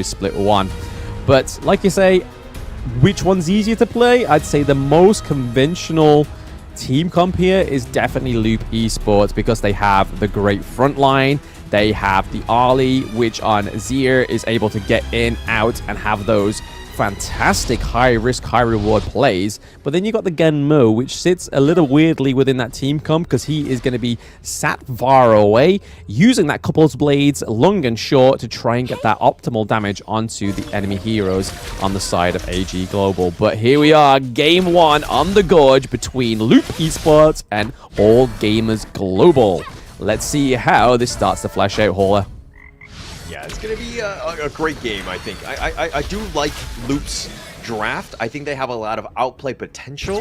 split one. But like you say, which one's easier to play? I'd say the most conventional team comp here is definitely Loop Esports because they have the great front line. They have the Arlie, which on Zier is able to get in, out, and have those fantastic high-risk, high-reward plays. But then you got the Genmo, which sits a little weirdly within that team comp because he is going to be sat far away, using that couples blades long and short to try and get that optimal damage onto the enemy heroes on the side of AG Global. But here we are, game one on the Gorge between Loop Esports and All Gamers Global. Let's see how this starts to flesh out, Hauler. Yeah, it's going to be a great game, I think. I do like Loop's draft. I think they have a lot of outplay potential.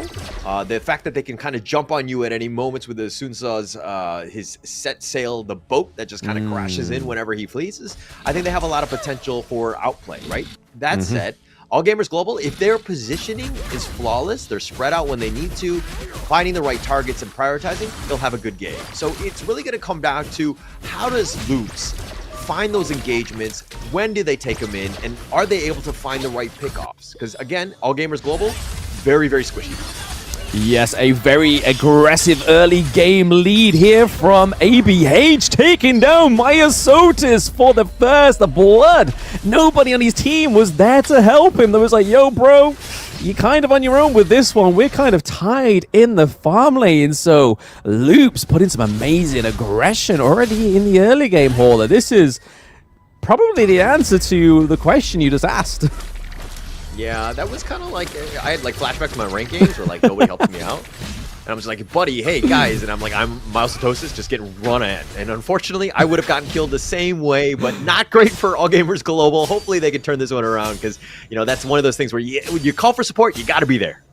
The fact that they can kind of jump on you at any moments with Sunsa's his set sail, the boat that just kind of crashes in whenever he pleases. I think they have a lot of potential for outplay, right? That said, All Gamers Global, if their positioning is flawless, they're spread out when they need to, finding the right targets and prioritizing, they'll have a good game. So it's really going to come down to how does Loops find those engagements, when do they take them in, and are they able to find the right pickoffs? Because again, All Gamers Global, very, very squishy. Yes, a very aggressive early game lead here from ABH, taking down Myosotis for the first blood. Nobody on his team was there to help him. There was like, yo, bro, you're kind of on your own with this one. We're kind of tied in the farm lane. So Loops put in some amazing aggression already in the early game, Hauler. This is probably the answer to the question you just asked. Yeah, that was kind of like, I had like flashbacks to my rankings where like nobody helped me out. And I was like, buddy, hey guys, and I'm like, I'm Myosotis just getting run at. And unfortunately, I would have gotten killed the same way, but not great for All Gamers Global. Hopefully they can turn this one around because, you know, that's one of those things where you call for support, you got to be there.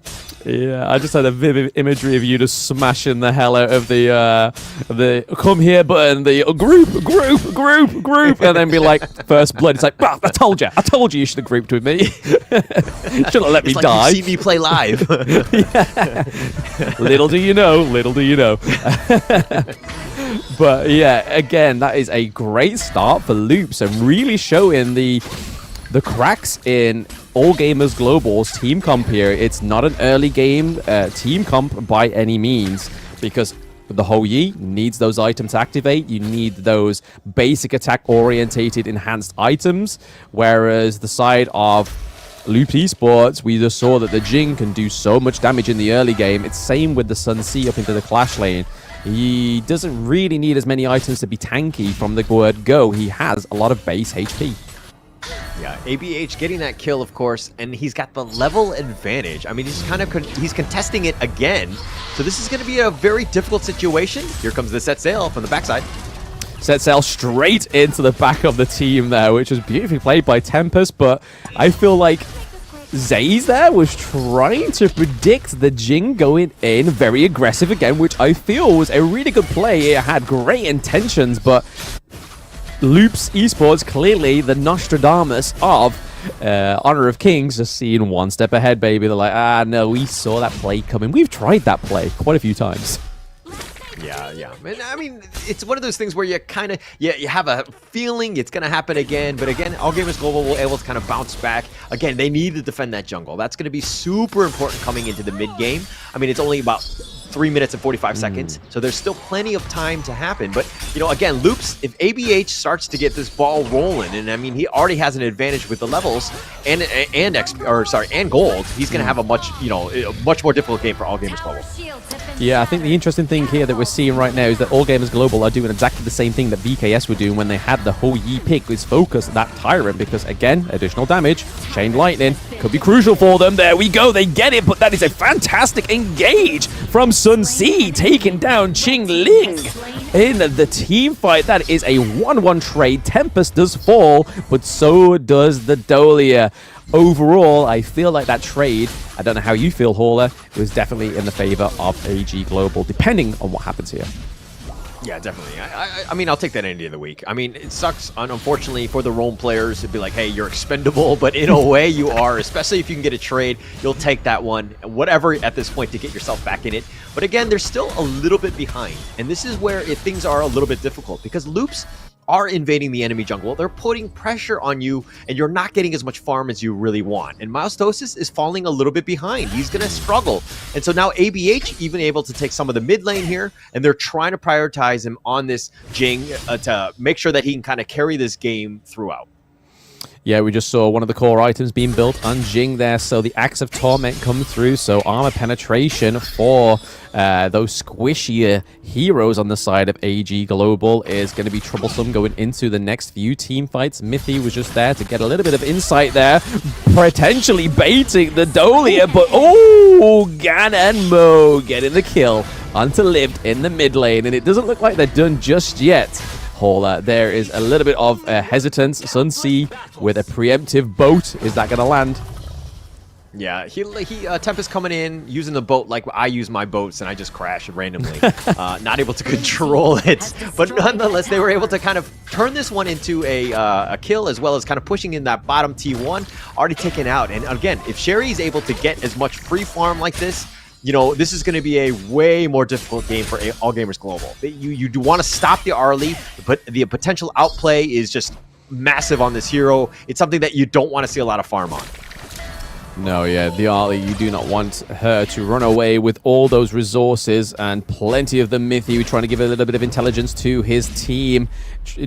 Yeah, I just had a vivid imagery of you just smashing the hell out of the come here button, the group, and then be like, first blood. It's like, oh, I told you should have grouped with me. Should have let me like die. You see me play live. Yeah. Little do you know. But yeah, again, that is a great start for Loops and really showing the cracks in All Gamers Global's team comp here. It's not an early game team comp by any means because the whole Yi needs those items to activate. You need those basic attack orientated enhanced items, whereas the side of Loop Esports, we just saw that the Jing can do so much damage in the early game. It's same with the Sun C up into the Clash lane. He doesn't really need as many items to be tanky from the word go. He has a lot of base HP. Yeah, ABH getting that kill, of course, and he's got the level advantage. I mean, he's kind of he's contesting it again. So this is going to be a very difficult situation. Here comes the set sail from the backside. Set sail straight into the back of the team there, which was beautifully played by Tempest, but I feel like Zaze there was trying to predict the Jing going in very aggressive again, which I feel was a really good play. It had great intentions, but Loops Esports, clearly the Nostradamus of Honor of Kings, just seeing one step ahead, baby. They're like, no, we saw that play coming. We've tried that play quite a few times. Yeah. And I mean, it's one of those things where you kind of, you have a feeling it's going to happen again. But again, All Gamers Global will able to kind of bounce back. Again, they need to defend that jungle. That's going to be super important coming into the mid game. I mean, it's only about 3 minutes and 45 seconds, so there's still plenty of time to happen. But, you know, again, Loops, if ABH starts to get this ball rolling, and I mean, he already has an advantage with the levels and gold, he's going to have a much more difficult game for All Gamers Global. Yeah, I think the interesting thing here that we're seeing right now is that All Gamers Global are doing exactly the same thing that VKS were doing when they had the whole Yi pick, is focus that Tyrant, because again, additional damage, Chain Lightning, could be crucial for them. There we go, they get it, but that is a fantastic engage from Sun C, taking down Qing Ling in the team fight. That is a 1-1 trade. Tempest does fall, but so does the Dolia. Overall, I feel like that trade, I don't know how you feel, Hauler, was definitely in the favor of AG Global, depending on what happens here. Yeah, definitely. I mean, I'll take that any day of the week. I mean, it sucks, unfortunately, for the Rome players to be like, hey, you're expendable, but in a way you are, especially if you can get a trade, you'll take that one, whatever at this point to get yourself back in it. But again, they're still a little bit behind, and this is where things are a little bit difficult, because Loops, are invading the enemy jungle. They're putting pressure on you, and you're not getting as much farm as you really want. And Milestosis is falling a little bit behind. He's going to struggle. And so now ABH even able to take some of the mid lane here, and they're trying to prioritize him on this Jing to make sure that he can kind of carry this game throughout. Yeah, we just saw one of the core items being built on Jing there, so the Axe of Torment come through, so armor penetration for those squishier heroes on the side of AG Global is going to be troublesome going into the next few team fights. Mithy was just there to get a little bit of insight there, potentially baiting the Dolia, but Gan and Mo getting the kill onto Lived in the mid lane, and it doesn't look like they're done just yet. There is a little bit of hesitance. Sunsea with a preemptive boat. Is that going to land? Yeah, Tempest coming in, using the boat like I use my boats, and I just crash randomly. Not able to control it. But nonetheless, they were able to kind of turn this one into a kill, as well as kind of pushing in that bottom T1, already taken out. And again, if Sherry is able to get as much free farm like this, you know, this is going to be a way more difficult game for All Gamers Global. You do want to stop the early, but the potential outplay is just massive on this hero. It's something that you don't want to see a lot of farm on. No, yeah, the Arlie, you do not want her to run away with all those resources and plenty of them. Mithy trying to give a little bit of intelligence to his team,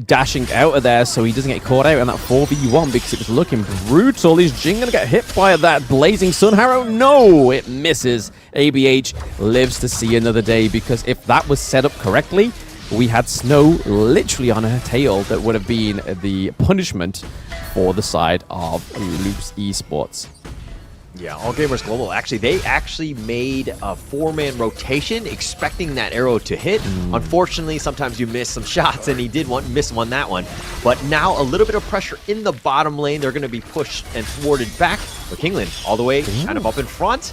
dashing out of there so he doesn't get caught out in that 4v1 because it was looking brutal. Is Jing going to get hit by that Blazing Sun Harrow? No, it misses. ABH lives to see another day, because if that was set up correctly, we had Snow literally on her tail. That would have been the punishment for the side of Loops Esports. Yeah, All Gamers Global, they actually made a 4-man rotation expecting that arrow to hit. Unfortunately, sometimes you miss some shots, and he did miss that one. But now a little bit of pressure in the bottom lane. They're going to be pushed and thwarted back. But Kingland all the way kind of up in front.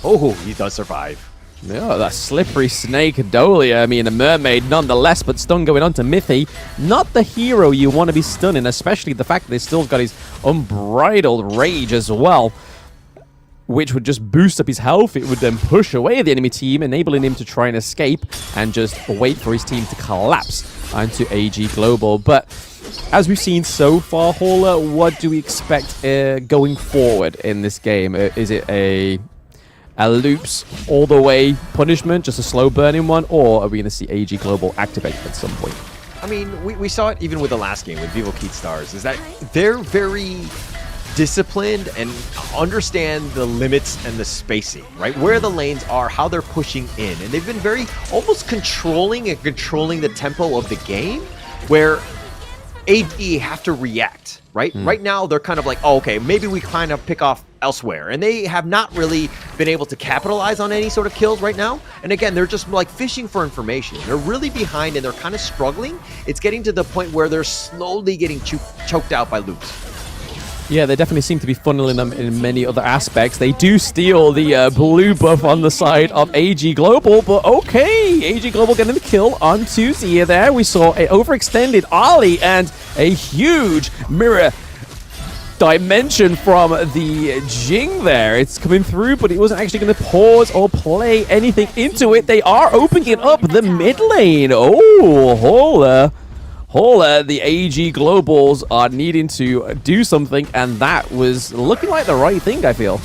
Oh, he does survive. Yeah, that slippery snake Dolia. I mean, a mermaid nonetheless, but stun going on to Mithy. Not the hero you want to be stunning, especially the fact that they still got his unbridled rage as well, which would just boost up his health. It would then push away the enemy team, enabling him to try and escape and just wait for his team to collapse onto AG Global. But as we've seen so far, Hauler, what do we expect going forward in this game? Is it a Loops all the way punishment, just a slow burning one, or are we going to see AG Global activate at some point? I mean, we saw it even with the last game with Vivo Keat Stars, is that they're very disciplined and understand the limits and the spacing, right? Where the lanes are, how they're pushing in. And they've been very almost controlling the tempo of the game, where AD have to react, right? Right now, they're kind of like, oh, okay, maybe we kind of pick off elsewhere. And they have not really been able to capitalize on any sort of kills right now. And again, they're just like fishing for information. They're really behind, and they're kind of struggling. It's getting to the point where they're slowly getting choked out by Loops. Yeah, they definitely seem to be funneling them in many other aspects. They do steal the blue buff on the side of AG Global, but okay, AG Global getting the kill on Tuesday there. We saw an overextended Ollie and a huge mirror dimension from the Jing there. It's coming through, but it wasn't actually going to pause or play anything into it. They are opening up the mid lane. Oh, Hauler, the AG Globals are needing to do something, and that was looking like the right thing, I feel.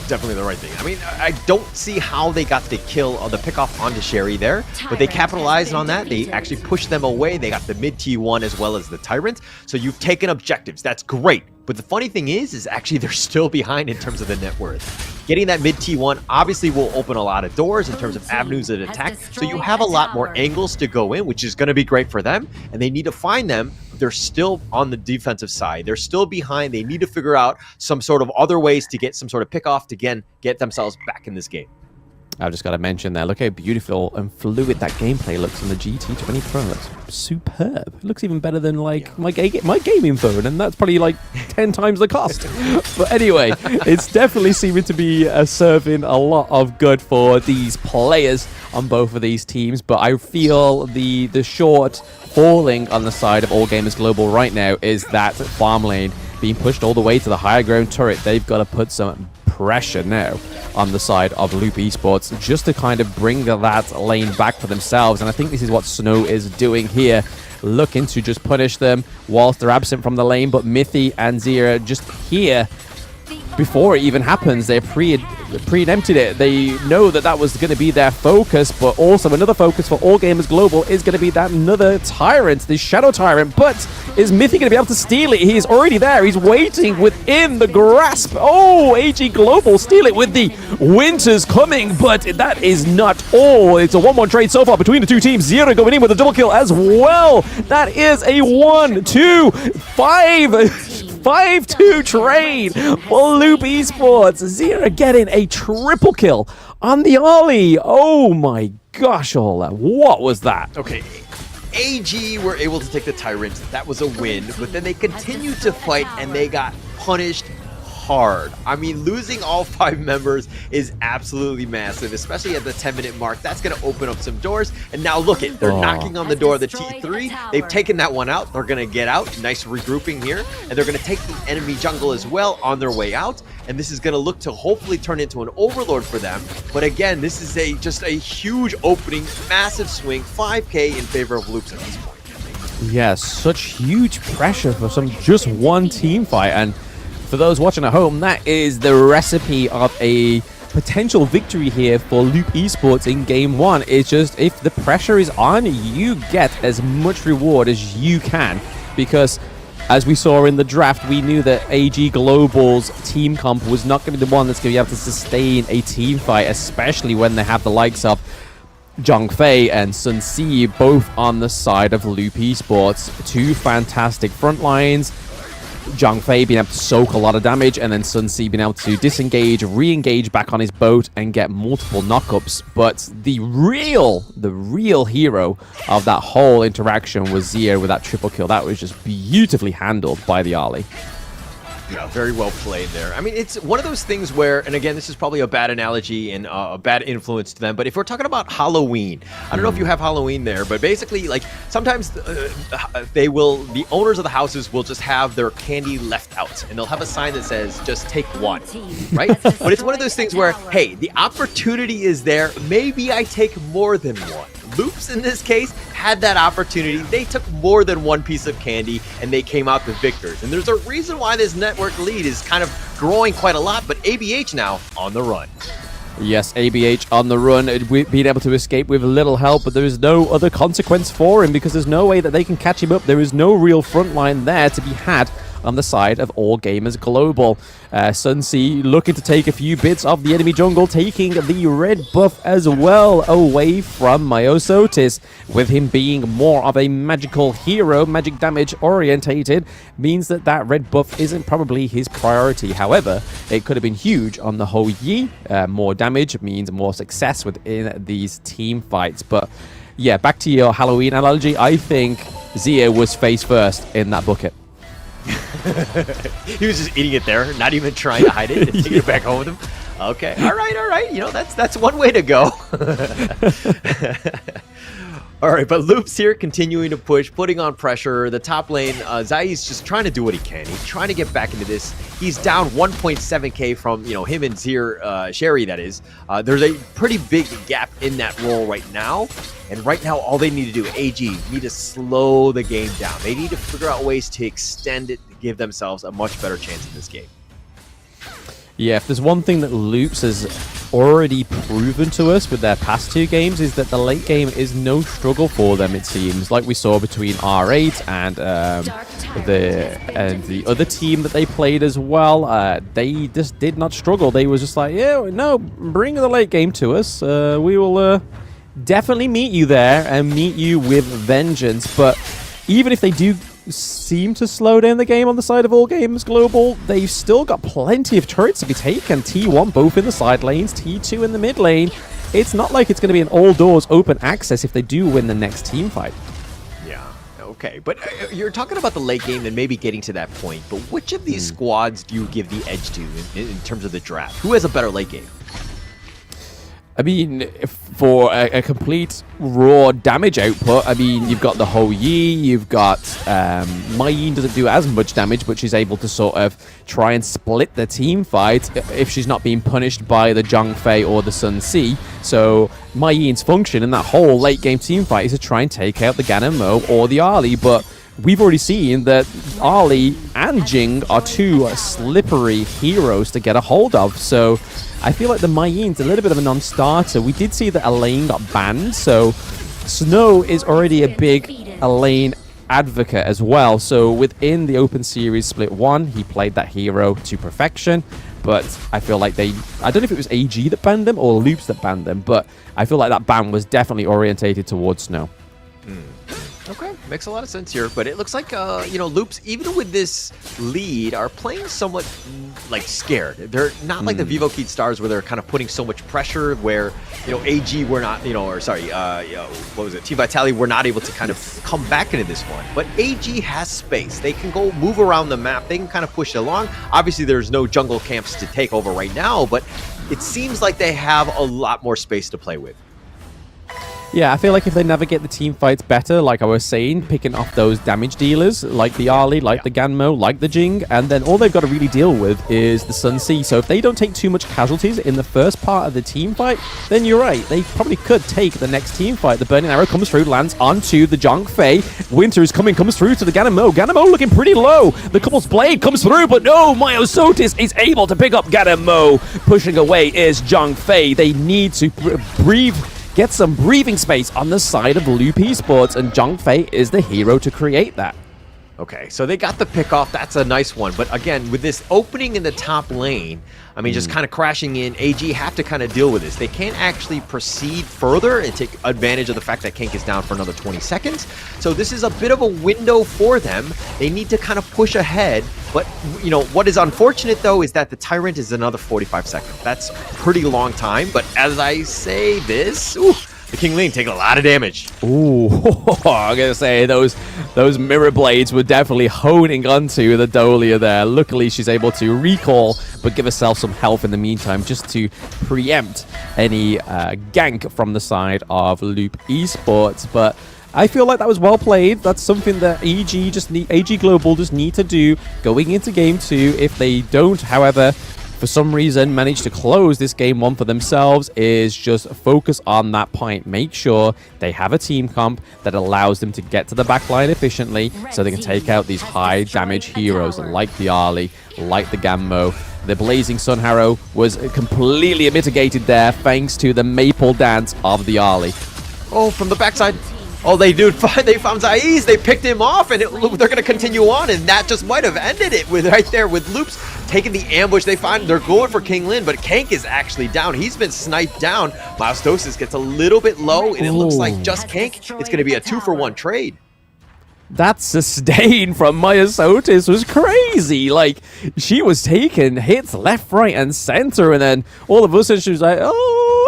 Definitely the right thing. I mean, I don't see how they got the kill or the pickoff onto Sherry there, but they capitalized on that. They actually pushed them away. They got the mid T1 as well as the Tyrant. So you've taken objectives. That's great. But the funny thing is actually they're still behind in terms of the net worth. Getting that mid T1 obviously will open a lot of doors in terms of avenues of attack. So you have a lot more angles to go in, which is going to be great for them. And they need to find them. They're still on the defensive side. They're still behind. They need to figure out some sort of other ways to get some sort of pick off to, again, get themselves back in this game. I've just got to mention there, look how beautiful and fluid that gameplay looks on the GT20 Pro. It looks superb. It looks even better than like my gaming phone, and that's probably like 10 times the cost. But anyway, it's definitely seeming to be serving a lot of good for these players on both of these teams. But I feel the short falling on the side of All Gamers Global right now is that farm lane being pushed all the way to the higher ground turret. They've got to put some pressure now on the side of Loop Esports just to kind of bring that lane back for themselves. And I think this is what Snow is doing here, looking to just punish them whilst they're absent from the lane. But Mithy and Zira just here, before it even happens, they're preempted it. They know that that was going to be their focus, but also another focus for All Gamers Global is going to be that another Tyrant, the Shadow Tyrant. But is Mithy going to be able to steal it? He's already there. He's waiting within the grasp. Oh, AG Global steal it with the Winters coming, but that is not all. It's a 1-1 trade so far between the two teams. Zero going in with a double kill as well. That is a 5-2 trade for Loop Esports. Zira getting a triple kill on the Ollie. Oh my gosh, Ola. What was that? Okay, AG were able to take the Tyrant. That was a win, but then they continued to fight and they got punished hard. I mean, losing all 5 members is absolutely massive, especially at the 10-minute mark. That's going to open up some doors. And now look it, they're knocking on the door of the T3. They've taken that one out. They're going to get out. Nice regrouping here. And they're going to take the enemy jungle as well on their way out. And this is going to look to hopefully turn into an overlord for them. But again, this is just a huge opening, massive swing, 5K in favor of Loops at this point. Yeah, such huge pressure for just one team fight. And for those watching at home, that is the recipe of a potential victory here for Loop Esports in Game 1. It's just, if the pressure is on, you get as much reward as you can. Because, as we saw in the draft, we knew that AG Global's team comp was not going to be the one that's going to be able to sustain a team fight, especially when they have the likes of Zhongfei and Sun Si both on the side of Loop Esports. Two fantastic front lines. Zhongfei being able to soak a lot of damage, and then Sun Si being able to disengage, re-engage back on his boat, and get multiple knockups. But the real hero of that whole interaction was Zia with that triple kill. That was just beautifully handled by the Ali. Yeah, very well played there. I mean, it's one of those things where, and again, this is probably a bad analogy and a bad influence to them, but if we're talking about Halloween, I don't know if you have Halloween there, but basically, like, sometimes the owners of the houses will just have their candy left out, and they'll have a sign that says, just take one, right? But it's one of those things where, hey, the opportunity is there, maybe I take more than one. Loops, in this case, had that opportunity. They took more than one piece of candy, and they came out the victors. And there's a reason why this network lead is kind of growing quite a lot, but ABH now on the run. Yes, ABH on the run, being able to escape with little help, but there is no other consequence for him because there's no way that they can catch him up. There is no real front line there to be had on the side of All Gamers Global. Sun Si looking to take a few bits of the enemy jungle, taking the red buff as well away from Myosotis. With him being more of a magical hero, magic damage orientated, means that that red buff isn't probably his priority. However, it could have been huge on the Ho Yi. More damage means more success within these team fights. But yeah, back to your Halloween analogy, I think Zia was face first in that bucket. He was just eating it there, not even trying to hide it and taking it back home with him. Okay, all right. You know, that's one way to go. All right, but Loops here continuing to push, putting on pressure. The top lane, Zai's just trying to do what he can. He's trying to get back into this. He's down 1.7k from, him and Sherry, that is. There's a pretty big gap in that role right now. And right now, all they need to do, AG, need to slow the game down. They need to figure out ways to extend it to give themselves a much better chance in this game. Yeah, if there's one thing that Loops has already proven to us with their past two games is that the late game is no struggle for them, it seems. Like we saw between R8 and the other team that they played as well. They just did not struggle. They was just like, yeah, no, bring the late game to us. We will definitely meet you there and meet you with vengeance. But even if they do seem to slow down the game on the side of All Games Global, they've still got plenty of turrets to be taken. T1 both in the side lanes, T2 in the mid lane. It's not like it's going to be an all doors open access if they do win the next team fight. Yeah, okay. But you're talking about the late game and maybe getting to that point, but which of these squads do you give the edge to in terms of the draft? Who has a better late game? I mean, for a complete raw damage output, I mean, you've got the Hou-Yi, you've got Mei Yin doesn't do as much damage, but she's able to sort of try and split the team fight if she's not being punished by the Zhang Fei or the Sun Si. So Mei Yin's function in that whole late game team fight is to try and take out the Gan and Mo or the Ali, but we've already seen that Ali and Jing are two slippery heroes to get a hold of, so I feel like the Mei Yin's a little bit of a non-starter. We did see that Elaine got banned, so Snow is already a big Elaine advocate as well. So within the Open Series Split 1, he played that hero to perfection, but I feel like I don't know if it was AG that banned them or Loops that banned them, but I feel like that ban was definitely orientated towards Snow. Okay, makes a lot of sense here, but it looks like, Loops, even with this lead, are playing somewhat, scared. They're not like the Vivo Key Stars where they're kind of putting so much pressure where, AG were not, what was it, Team Vitality were not able to kind of come back into this one. But AG has space. They can go move around the map. They can kind of push it along. Obviously, there's no jungle camps to take over right now, but it seems like they have a lot more space to play with. Yeah, I feel like if they navigate the team fights better, like I was saying, picking off those damage dealers, like the Ali, like the Ganmo, like the Jing, and then all they've got to really deal with is the Sun Si. So if they don't take too much casualties in the first part of the team fight, then you're right. They probably could take the next team fight. The Burning Arrow comes through, lands onto the Zhang Fei. Winter is coming, comes through to the Ganmo. Ganmo looking pretty low. The Couple's Blade comes through, but no, Myosotis is able to pick up Ganmo. Pushing away is Zhang Fei. They need to breathe. Get some breathing space on the side of Loop Esports, and Zhang Fei is the hero to create that. Okay, so they got the pick off. That's a nice one. But again, with this opening in the top lane, I mean, just kind of crashing in, AG have to kind of deal with this. They can't actually proceed further and take advantage of the fact that Kank is down for another 20 seconds. So this is a bit of a window for them. They need to kind of push ahead. But, what is unfortunate, though, is that the Tyrant is another 45 seconds. That's a pretty long time. But as I say this, the King Lin taking a lot of damage. Ooh, I'm going to say those mirror blades were definitely honing onto the Dolia there. Luckily, she's able to recall, but give herself some health in the meantime, just to preempt any gank from the side of Loop Esports. But I feel like that was well played. That's something that AG Global just need to do going into Game 2. If they don't, however, for some reason manage to close this Game 1 for themselves, is just focus on that point. Make sure they have a team comp that allows them to get to the backline efficiently so they can take out these high damage heroes like the Ali, like the Gammo. The Blazing Sun Harrow was completely mitigated there thanks to the Maple Dance of the Ali. Oh, from the backside. Oh, they found Zaiz. They picked him off, and they're going to continue on, and that just might have ended it with right there with Loops taking the ambush. They're going for King Lin, but Kank is actually down. He's been sniped down. Myosotis gets a little bit low, and it looks like just Kank. It's going to be a 2-for-1 trade. That sustain from Myosotis was crazy. Like, she was taking hits left, right, and center, and then all of a sudden she was like,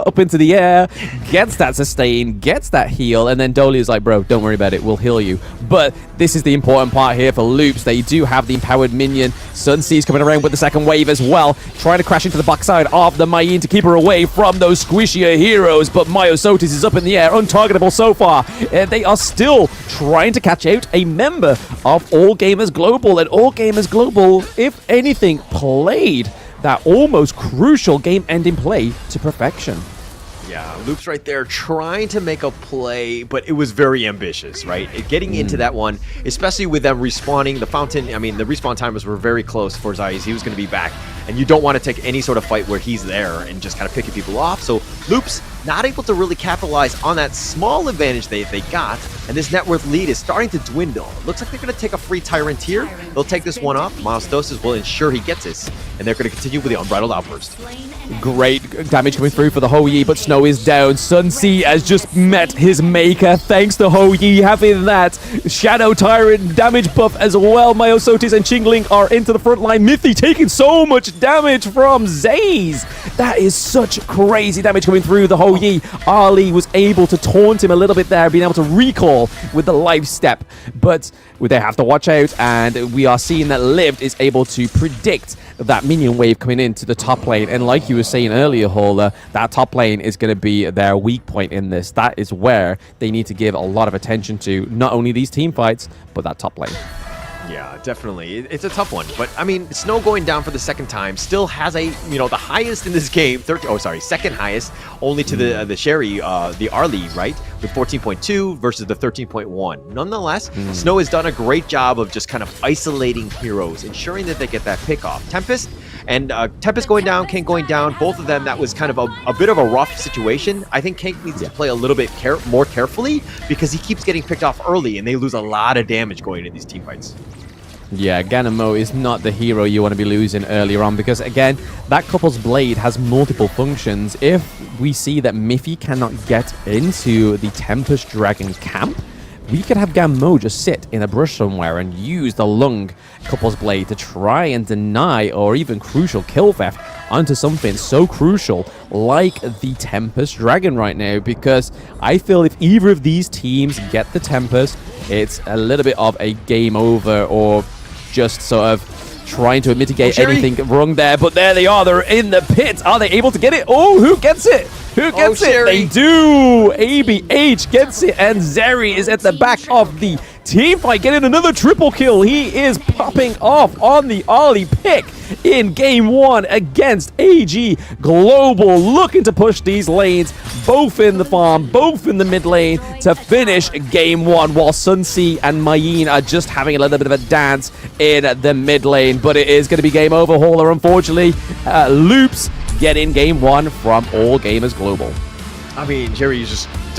up into the air, gets that sustain, gets that heal, and then Dolly is like, bro, don't worry about it, we'll heal you. But this is the important part here for Loops. They do have the empowered minion. Sun Si's coming around with the second wave as well, trying to crash into the backside of the Mei Yin to keep her away from those squishier heroes, but Myosotis is up in the air, untargetable so far. They are still trying to catch out a member of All Gamers Global, and All Gamers Global, if anything, played that almost crucial game-ending play to perfection. Yeah, Loops right there trying to make a play, but it was very ambitious, right? Getting into that one, especially with them respawning, the fountain, I mean, the respawn timers were very close for Zaiz. He was going to be back, and you don't want to take any sort of fight where he's there and just kind of picking people off. So Loops not able to really capitalize on that small advantage they got, and this net worth lead is starting to dwindle. It looks like they're going to take a free Tyrant here. They'll take this one off. Myosotis will ensure he gets this, and they're going to continue with the Unbridled Outburst. Great damage coming through for the Hou-Yi, but Snow is down. Sun Si has just met his maker thanks to Hou-Yi having that Shadow Tyrant damage buff as well. Myosotis and Qingling are into the front line. Mythy taking so much damage from Zaiz. That is such crazy damage coming through the Hou-Yi. Ali was able to taunt him a little bit there, being able to recall all with the life step. But they have to watch out, and we are seeing that Lived is able to predict that minion wave coming into the top lane. And like you were saying earlier, Hauler, that top lane is going to be their weak point in this. That is where they need to give a lot of attention to, not only these team fights, but that top lane. Yeah, definitely. It's a tough one. But, I mean, Snow going down for the second time still has a, the highest in this game. Second highest, only to the Sherry, the Arlie, right? With 14.2 versus the 13.1. Nonetheless, Snow has done a great job of just kind of isolating heroes, ensuring that they get that pick off. Tempest and Tempest going down, King going down, both of them, that was kind of a bit of a rough situation. I think King needs to play a little bit more carefully because he keeps getting picked off early and they lose a lot of damage going into these team fights. Yeah, Ganamo is not the hero you want to be losing earlier on because, again, that couple's blade has multiple functions. If we see that Miffy cannot get into the Tempest Dragon camp, we could have Gammo just sit in a bush somewhere and use the Lung couple's blade to try and deny or even crucial kill theft onto something so crucial like the Tempest Dragon right now, because I feel if either of these teams get the Tempest, it's a little bit of a game over, or just sort of trying to mitigate anything wrong there. But there they are. They're in the pit. Are they able to get it? Oh, who gets it? Who gets it? They do. ABH gets it, and Zeri is at the back of the team fight, getting another triple kill. He is popping off on the Ollie pick in game one against AG Global, looking to push these lanes, both in the farm, both in the mid lane, to finish game one, while Sunsea and Mayin are just having a little bit of a dance in the mid lane. But it is going to be game over, Hauler, unfortunately. Loops getting game one from All Gamers Global. I mean, Jerry is just